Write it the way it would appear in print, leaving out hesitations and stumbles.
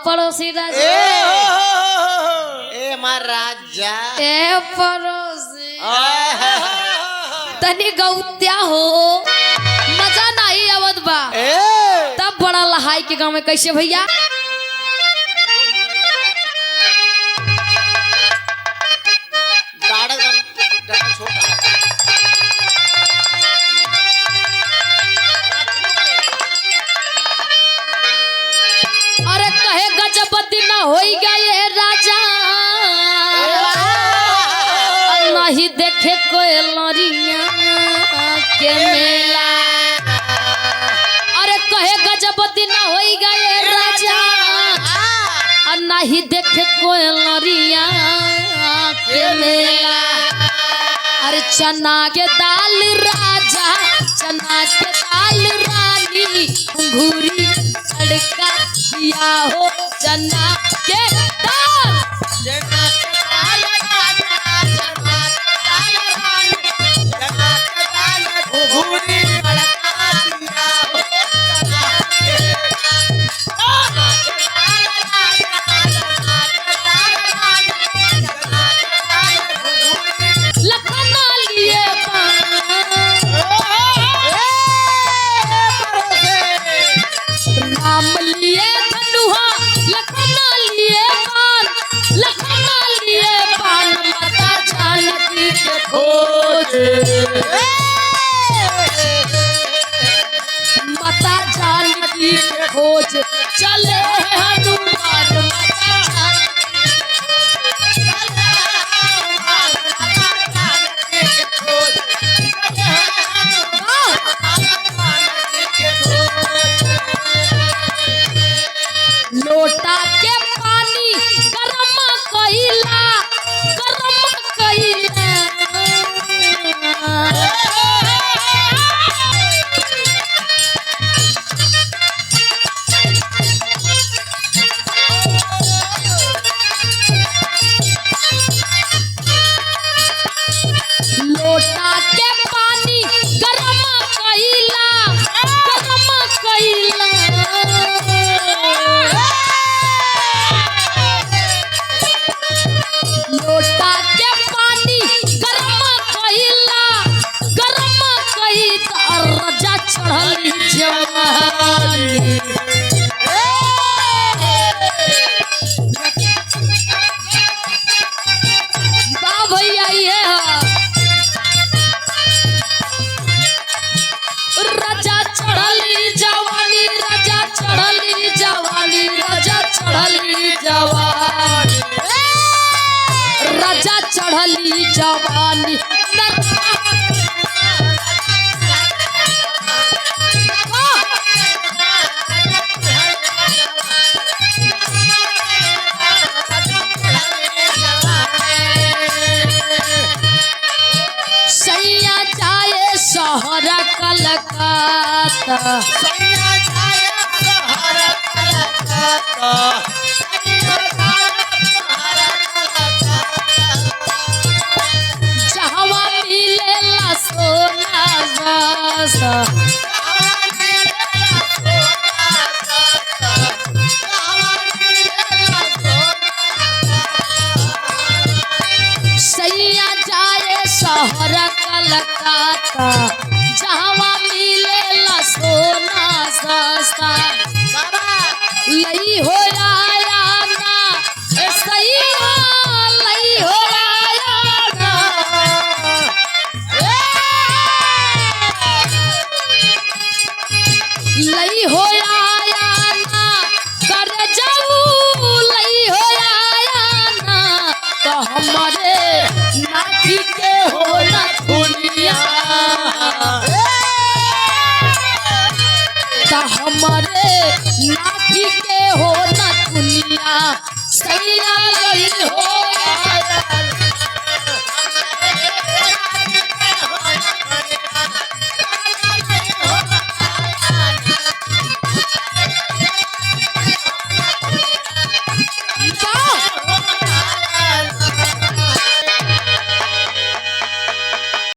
पड़ोसी राजा ए महाराजा ए पड़ोसी तनी गौत्या हो मजा नहीं आवत बा तब बड़ा लहाई के गांव में कैसे भैया अरे कहे गजपति ना होई गए राजा नहीं देखे कोई लड़िया के मेला अरे कहे गजपति ना होई गए राजा नहीं देखे कोई लड़िया के मेला अरे चना के दाल राजा चना के दाल रानी घूरी तड़का दिया हो चना के दाल चना के दाल राजा चना के दाल रानी चना के दाल घूरी तड़का दिया हो चना के लखना लिए राम लिए धनुहा लखना लिए पान माता जानकी के खोज माता जानकी के खोज चले हनुमान माता लोटा के पानी गरम कइला लोटा के पानी गरम कइला लोटा के पानी गरम कई रजा चढ़ली जवानी बा भैया ये रजा चढ़ली जवानी रजा चढ़ली जवानी रजा चढ़ली जवानी राजा चढ़ली जवानी सैया जाए शहर कलकत्ता जहवा मिलेला सोना जैसा सैया जाए शहर कलकत्ता जहवा मिलेला सोना सस्ता लई हो आया ना सैया लई हो आया ना लई हो आया ना कर जाऊ लई हो आया ना तो हमारे नाठी के हो ना दुनिया तो हमारे नाठी के हो ना दुनिया सैया लई हो आया